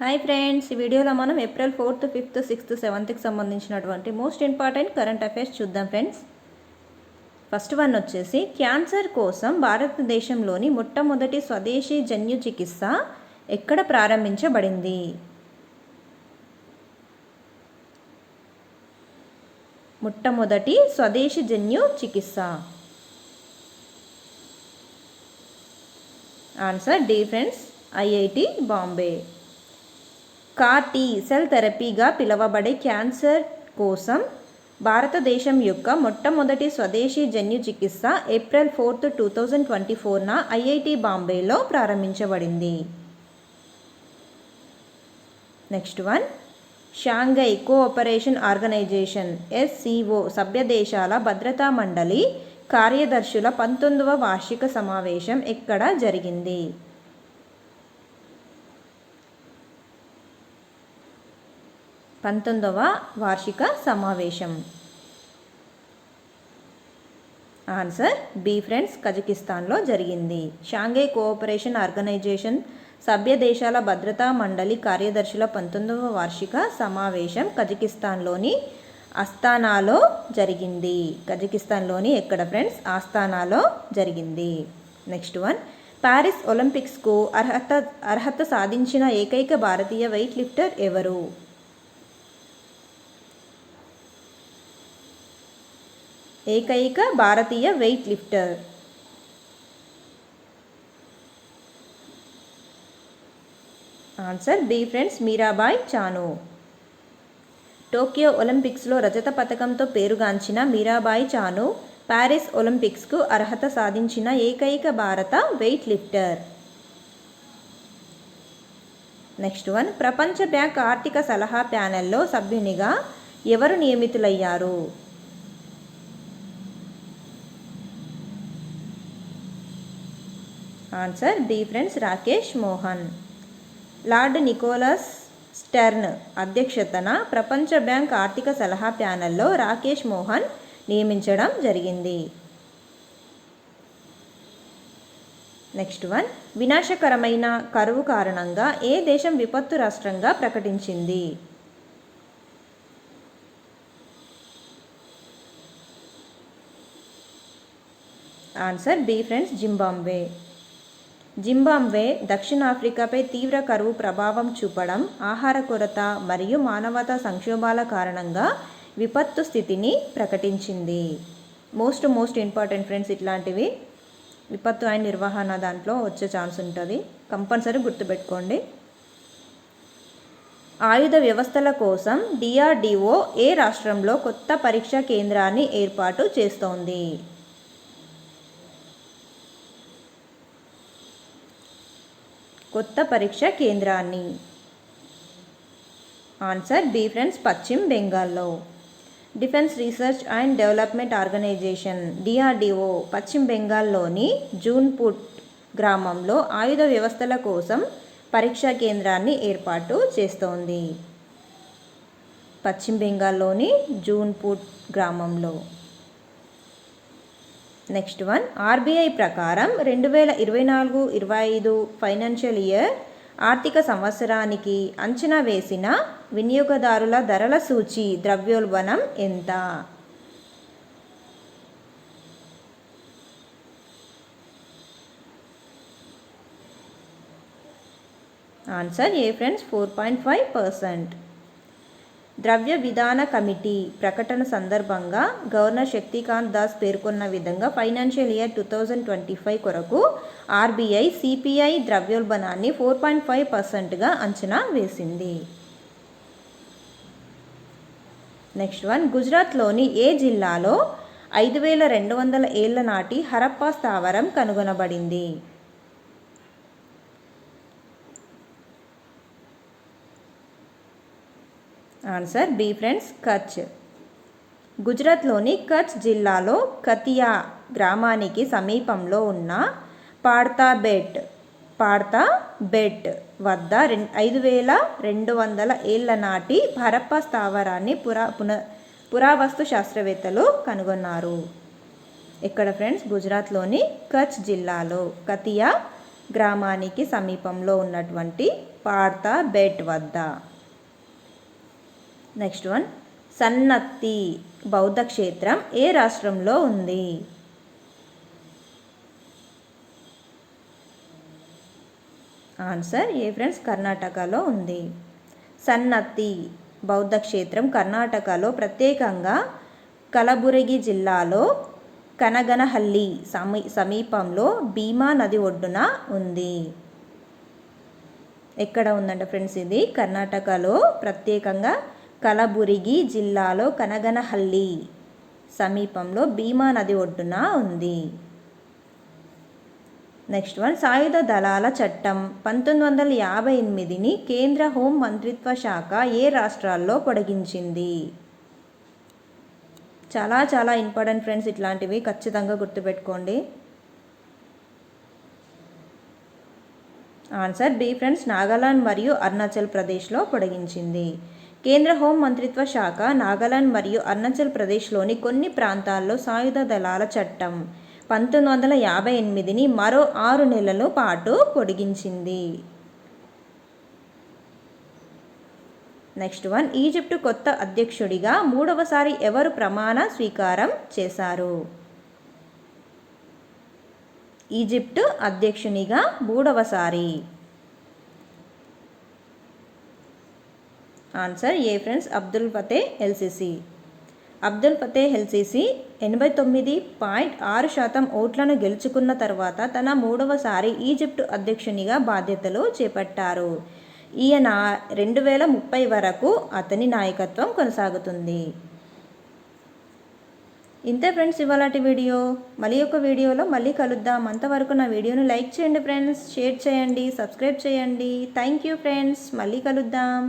Hi friends, ఈ వీడియోలో మనం April 4th, 5th, 6th, 7th కి సంబంధించినటువంటి మోస్ట్ ఇంపార్టెంట్ కరెంట్ అఫైర్స్ చూద్దాం ఫ్రెండ్స్. ఫస్ట్ వన్ వచ్చేసి క్యాన్సర్ కోసం భారతదేశంలోని మొట్టమొదటి స్వదేశీ జన్యు చికిత్స ఎక్కడ ప్రారంభించబడింది? మొట్టమొదటి స్వదేశీ జన్యు చికిత్స. Answer D friends, IIT Bombay. CAR-T cell థెరపీగా పిలువబడే క్యాన్సర్ కోసం భారతదేశం యొక్క మొట్టమొదటి స్వదేశీ జన్యు చికిత్స ఏప్రిల్ 4th, 2024న ఐఐటి బాంబేలో ప్రారంభించబడింది. Next one, Shanghai cooperation organisation SCO సభ్య దేశాల భద్రతా మండలి కార్యదర్శుల 19వ వార్షిక సమావేశం ఎక్కడ జరిగింది? పంతొమ్మిదవ వార్షిక సమావేశం. ఆన్సర్ బి ఫ్రెండ్స్, కజకిస్తాన్లో జరిగింది. షాంఘై కోఆపరేషన్ ఆర్గనైజేషన్ సభ్య దేశాల భద్రతా మండలి కార్యదర్శుల 19వ వార్షిక సమావేశం కజకిస్తాన్లోని ఆస్తానాలో జరిగింది. కజకిస్తాన్లోని ఎక్కడ ఫ్రెండ్స్? ఆస్తానాలో జరిగింది. నెక్స్ట్ వన్, ప్యారిస్ ఒలింపిక్స్కు అర్హత సాధించిన ఏకైక భారతీయ వెయిట్ లిఫ్టర్ ఎవరు? ఏకైక భారతీయ weight lifter. Answer B friends, Mirabai Chanu. Tokyo ఒలింపిక్స్లో రజత పథకంతో పేరుగాంచిన మీరాబాయ్ చాను ప్యారిస్ ఒలింపిక్స్కు అర్హత సాధించిన ఏకైక భారత వెయిట్ లిఫ్టర్. నెక్స్ట్ వన్, ప్రపంచ బ్యాంక్ ఆర్థిక సలహా ప్యానెల్లో సభ్యునిగా ఎవరు నియమితులయ్యారు? Answer B friends, Rakesh Mohan. Lord Nicholas Stern అధ్యక్షతన ప్రపంచ బ్యాంక్ ఆర్థిక సలహా ప్యానెల్లో రాకేష్ మోహన్ నియమించడం జరిగింది. నెక్స్ట్ వన్, వినాశకరమైన కరువు కారణంగా ఏ దేశం విపత్తు రాష్ట్రంగా ప్రకటించింది? Answer B friends, Zimbabwe. Zimbabwe దక్షిణాఫ్రికాపై తీవ్ర కరువు ప్రభావం చూపడం, ఆహార కొరత మరియు మానవతా సంక్షోభాల కారణంగా విపత్తు స్థితిని ప్రకటించింది. మోస్ట్ ఇంపార్టెంట్ ఫ్రెండ్స్, ఇట్లాంటివి విపత్తు అండ్ నిర్వహణ దాంట్లో వచ్చే ఛాన్స్ ఉంటుంది, కంపల్సరీ గుర్తుపెట్టుకోండి. ఆయుధ వ్యవస్థల కోసం DRDO ఏ రాష్ట్రంలో కొత్త పరీక్షా కేంద్రాన్ని ఏర్పాటు చేస్తోంది? కొత్త పరీక్ష కేంద్రాన్ని. ఆన్సర్ బి ఫ్రెండ్స్, పశ్చిమ బెంగాల్లో. Defence research and development organisation DRDO పశ్చిమ బెంగాల్లోని జూన్పుట్ గ్రామంలో ఆయుధ వ్యవస్థల కోసం పరీక్షా కేంద్రాన్ని ఏర్పాటు చేస్తోంది. పశ్చిమ బెంగాల్లోని జూన్పుట్ గ్రామంలో. నెక్స్ట్ వన్, RBI ప్రకారం 2024-25 ఫైనాన్షియల్ ఇయర్ ఆర్థిక సంవత్సరానికి అంచనా వేసిన వినియోగదారుల ధరల సూచి ద్రవ్యోల్బణం ఎంత? Answer A friends, 4.5%. ద్రవ్య విధాన కమిటీ ప్రకటన సందర్భంగా గవర్నర్ శక్తికాంత్ దాస్ పేర్కొన్న విధంగా ఫైనాన్షియల్ ఇయర్ 2025 కొరకు RBI CPI ద్రవ్యోల్బణాన్ని 4.5%గా అంచనా వేసింది. నెక్స్ట్ వన్, గుజరాత్లోని ఏ జిల్లాలో 5200 ఏళ్ల నాటి హరప్పా స్థావరం కనుగొనబడింది? Answer B friends, Kutch. గుజరాత్లోని కచ్ జిల్లాలో కతియా గ్రామానికి సమీపంలో ఉన్న పాడ్తా బెట్ వద్ద 5200 ఏళ్ల నాటి హరప్పా స్థావరాన్ని పురావస్తు శాస్త్రవేత్తలు కనుగొన్నారు. ఎక్కడ ఫ్రెండ్స్? గుజరాత్లోని కచ్ జిల్లాలో కతియా గ్రామానికి సమీపంలో ఉన్నటువంటి పార్తా బేట్ వద్ద. నెక్స్ట్ వన్, సన్నత్తి బౌద్ధ క్షేత్రం ఏ రాష్ట్రంలో ఉంది? ఆన్సర్ ఏ ఫ్రెండ్స్, కర్ణాటకలో ఉంది. సన్నత్తి బౌద్ధ క్షేత్రం కర్ణాటకలో, ప్రత్యేకంగా కలబురగి జిల్లాలో కనగనహల్లి సమీపంలో భీమా నది ఒడ్డున ఉంది. ఎక్కడ ఉందంట ఫ్రెండ్స్ ఇది? కర్ణాటకలో, ప్రత్యేకంగా కలబురగి జిల్లాలో కనగనహల్లి సమీపంలో భీమా నది ఒడ్డున ఉంది. నెక్స్ట్ వన్, సాయుధ దళాల చట్టం 1958ని కేంద్ర హోం మంత్రిత్వ శాఖ ఏ రాష్ట్రాల్లో పొడిగించింది? చాలా చాలా ఇంపార్టెంట్ ఫ్రెండ్స్, ఇట్లాంటివి ఖచ్చితంగా గుర్తుపెట్టుకోండి. ఆన్సర్ బి ఫ్రెండ్స్, నాగాలాండ్ మరియు అరుణాచల్ ప్రదేశ్లో పొడిగించింది. కేంద్ర హోం మంత్రిత్వ శాఖ నాగాలాండ్ మరియు అరుణాచల్ ప్రదేశ్లోని కొన్ని ప్రాంతాల్లో సాయుధ దళాల చట్టం 1958ని మరో 6 నెలల పాటు పొడిగించింది. నెక్స్ట్ వన్, ఈజిప్టు కొత్త అధ్యక్షుడిగా 3వసారి ఎవరు ప్రమాణ స్వీకారం చేశారు? ఈజిప్టు అధ్యక్షునిగా 3వసారి. Answer A friends, Abdul Fattah El Sisi. Abdul Fattah El Sisi 89.6% ఓట్లను గెలుచుకున్న తర్వాత తన 3వసారి ఈజిప్టు అధ్యక్షునిగా బాధ్యతలు చేపట్టారు. ఈయన 2030 వరకు అతని నాయకత్వం కొనసాగుతుంది. ఇంతే ఫ్రెండ్స్ ఇవాళటి వీడియో. మళ్ళీ ఒక వీడియోలో మళ్ళీ కలుద్దాం. అంతవరకు నా వీడియోను లైక్ చేయండి ఫ్రెండ్స్, షేర్ చేయండి, సబ్స్క్రైబ్ చేయండి. థ్యాంక్ యూ ఫ్రెండ్స్, మళ్ళీ కలుద్దాం.